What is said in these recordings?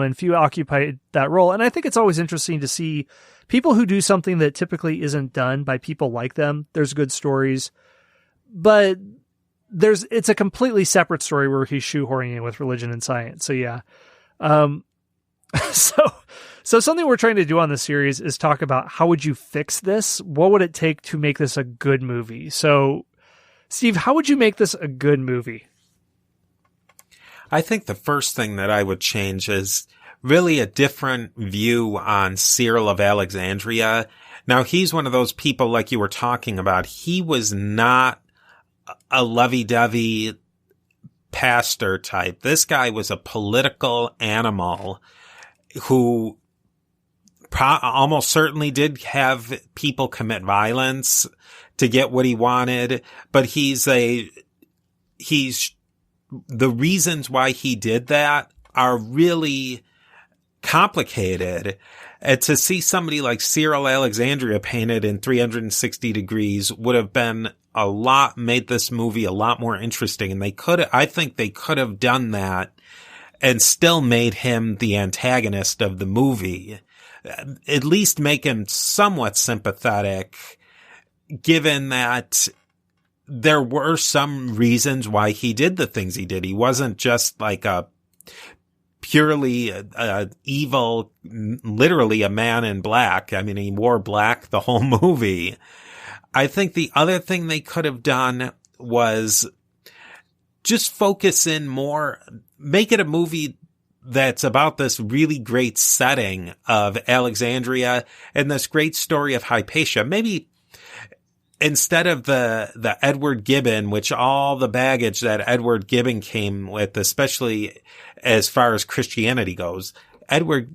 and few occupied that role. And I think it's always interesting to see people who do something that typically isn't done by people like them. There's good stories, but it's a completely separate story where he's shoehorning in with religion and science. So yeah. So something we're trying to do on the series is talk about how would you fix this? What would it take to make this a good movie? So Steve, how would you make this a good movie? I think the first thing that I would change is really a different view on Cyril of Alexandria. Now, he's one of those people like you were talking about. He was not a lovey-dovey pastor type. This guy was a political animal who almost certainly did have people commit violence to get what he wanted, but the reasons why he did that are really complicated. And to see somebody like Cyril Alexandria painted in 360 degrees would have been made this movie a lot more interesting. And I think they could have done that and still made him the antagonist of the movie. At least make him somewhat sympathetic, given that there were some reasons why he did the things he did. He wasn't just like a purely evil, literally a man in black. I mean, he wore black the whole movie. I think the other thing they could have done was just focus in more, make it a movie that's about this really great setting of Alexandria and this great story of Hypatia. Maybe instead of the Edward Gibbon, which all the baggage that Edward Gibbon came with, especially as far as Christianity goes,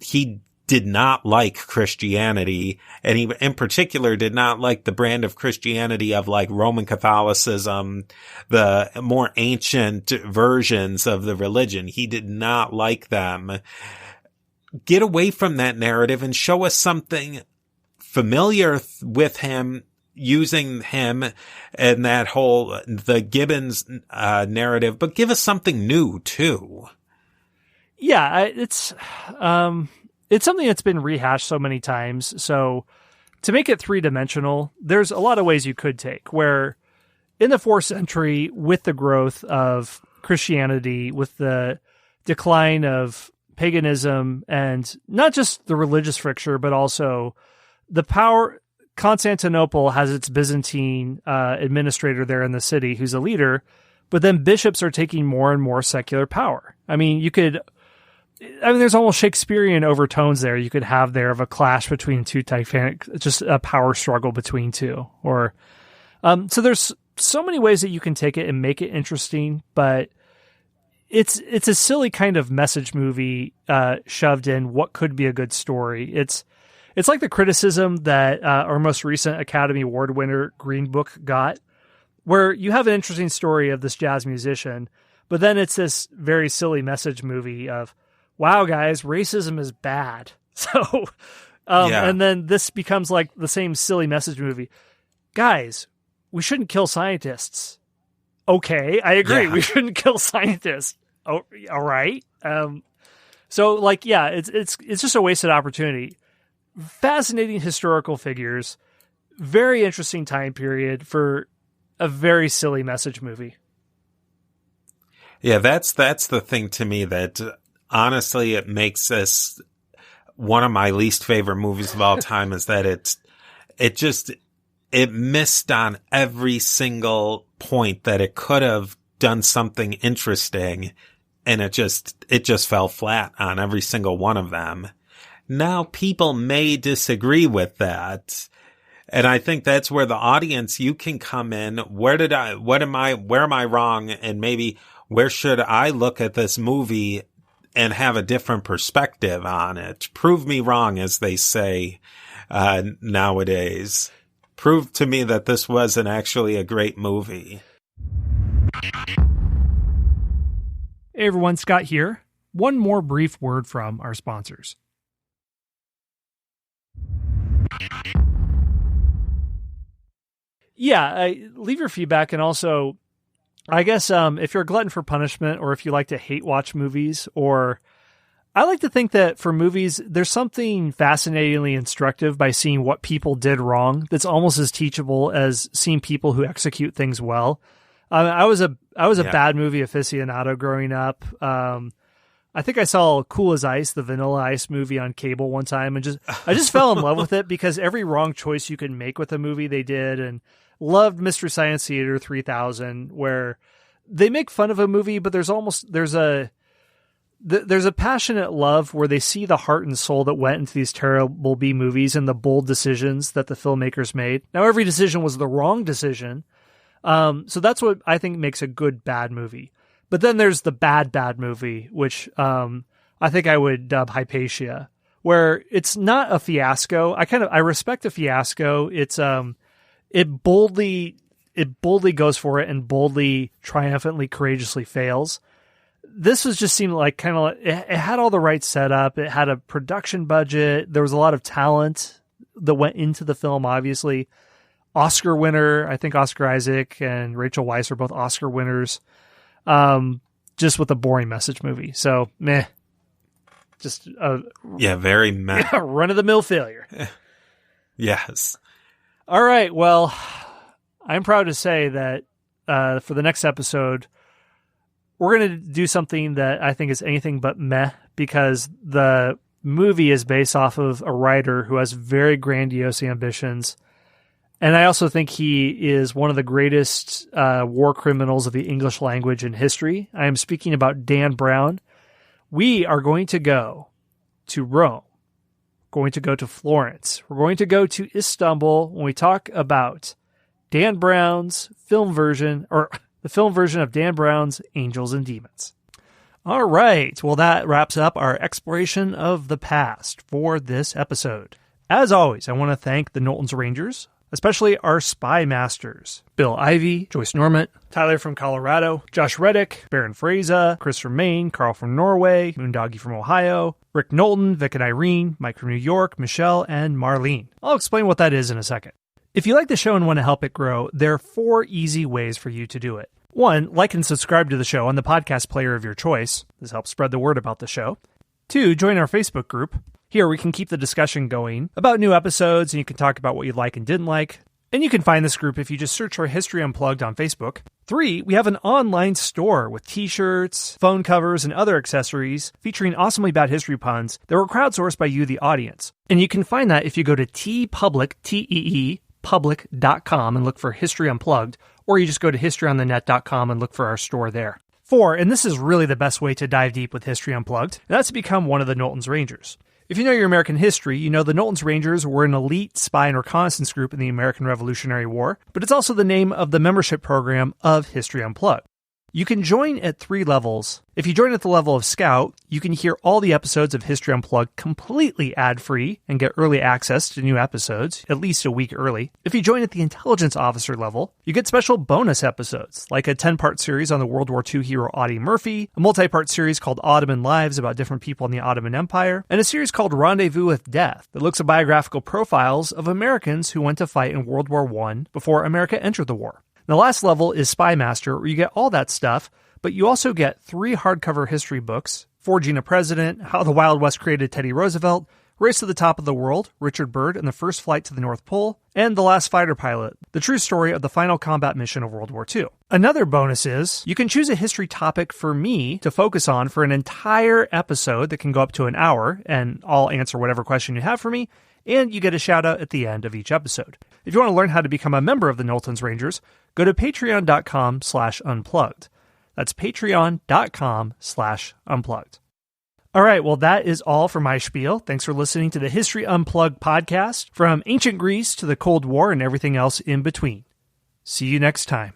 he did not like Christianity, and he in particular did not like the brand of Christianity of like Roman Catholicism, the more ancient versions of the religion. He did not like them. Get away from that narrative and show us something familiar with him, using him and that whole, the Gibbons narrative, but give us something new too. Yeah, it's something that's been rehashed so many times. So to make it three-dimensional, there's a lot of ways you could take, where in the 4th century, with the growth of Christianity, with the decline of paganism, and not just the religious fracture, but also the power, Constantinople has its Byzantine administrator there in the city who's a leader, but then bishops are taking more and more secular power. There's almost Shakespearean overtones there you could have there of a clash between two titanic, just a power struggle between two. Or, so there's so many ways that you can take it and make it interesting, but it's a silly kind of message movie, shoved in what could be a good story. It's like the criticism that, our most recent Academy Award winner Green Book got, where you have an interesting story of this jazz musician, but then it's this very silly message movie of, wow, guys, racism is bad. So, and then this becomes like the same silly message movie. Guys, we shouldn't kill scientists. Okay, I agree. Yeah. We shouldn't kill scientists. Oh, all right. So like, yeah, it's just a wasted opportunity. Fascinating historical figures, very interesting time period for a very silly message movie. Yeah, that's the thing to me that honestly it makes this one of my least favorite movies of all time is that it missed on every single point that it could have done something interesting, and it just fell flat on every single one of them. Now people may disagree with that. And I think that's where the audience, you can come in. Where am I wrong? And maybe where should I look at this movie and have a different perspective on it? Prove me wrong, as they say, nowadays. Prove to me that this wasn't actually a great movie. Hey everyone, Scott here. One more brief word from our sponsors. Yeah, leave your feedback, and also, I guess if you're a glutton for punishment, or if you like to hate watch movies, or I like to think that for movies, there's something fascinatingly instructive by seeing what people did wrong that's almost as teachable as seeing people who execute things well. I was a bad movie aficionado growing up. I think I saw Cool as Ice, the Vanilla Ice movie on cable one time, and I just fell in love with it because every wrong choice you could make with a movie they did, and loved Mystery Science Theater 3000, where they make fun of a movie, but there's a passionate love where they see the heart and soul that went into these terrible B movies and the bold decisions that the filmmakers made. Now, every decision was the wrong decision. So that's what I think makes a good bad movie. But then there's the bad movie, which I think I would dub Hypatia, where it's not a fiasco. I respect a fiasco. It boldly goes for it and boldly, triumphantly, courageously fails. This was just seemed like it had all the right setup. It had a production budget. There was a lot of talent that went into the film, obviously. Oscar winner. I think Oscar Isaac and Rachel Weisz are both Oscar winners. Just with a boring message movie. So, meh. Just very meh. Run-of-the-mill failure. Yes. All right. Well, I'm proud to say that for the next episode, we're going to do something that I think is anything but meh, because the movie is based off of a writer who has very grandiose ambitions. And I also think he is one of the greatest war criminals of the English language in history. I am speaking about Dan Brown. We are going to go to Rome, going to go to Florence. We're going to go to Istanbul when we talk about Dan Brown's film version, or the film version of Dan Brown's Angels and Demons. All right. Well, that wraps up our exploration of the past for this episode. As always, I want to thank the Knowlton's Rangers, especially our spy masters, Bill Ivey, Joyce Normant, Tyler from Colorado, Josh Reddick, Baron Fraser, Chris from Maine, Carl from Norway, Moondoggy from Ohio, Rick Knowlton, Vic and Irene, Mike from New York, Michelle, and Marlene. I'll explain what that is in a second. If you like the show and want to help it grow, there are 4 easy ways for you to do it. 1, like and subscribe to the show on the podcast player of your choice. This helps spread the word about the show. 2, join our Facebook group. Here we can keep the discussion going about new episodes, and you can talk about what you like and didn't like. And you can find this group if you just search for History Unplugged on Facebook. 3, we have an online store with t-shirts, phone covers, and other accessories featuring awesomely bad history puns that were crowdsourced by you, the audience. And you can find that if you go to public.com and look for History Unplugged, or you just go to historyonthenet.com and look for our store there. 4, and this is really the best way to dive deep with History Unplugged, and that's to become one of the Knowlton's Rangers. If you know your American history, you know the Knowlton's Rangers were an elite spy and reconnaissance group in the American Revolutionary War, but it's also the name of the membership program of History Unplugged. You can join at 3 levels. If you join at the level of Scout, you can hear all the episodes of History Unplugged completely ad-free and get early access to new episodes, at least a week early. If you join at the Intelligence Officer level, you get special bonus episodes, like a 10-part series on the World War II hero Audie Murphy, a multi-part series called Ottoman Lives about different people in the Ottoman Empire, and a series called Rendezvous with Death that looks at biographical profiles of Americans who went to fight in World War I before America entered the war. The last level is Spy Master, where you get all that stuff, but you also get 3 hardcover history books: Forging a President, How the Wild West Created Teddy Roosevelt, Race to the Top of the World, Richard Byrd and the First Flight to the North Pole, and The Last Fighter Pilot, the true story of the final combat mission of World War II. Another bonus is you can choose a history topic for me to focus on for an entire episode that can go up to an hour, and I'll answer whatever question you have for me, and you get a shout out at the end of each episode. If you want to learn how to become a member of the Knowlton's Rangers, go to patreon.com/unplugged. That's patreon.com/unplugged. All right, well, that is all for my spiel. Thanks for listening to the History Unplugged podcast, from ancient Greece to the Cold War and everything else in between. See you next time.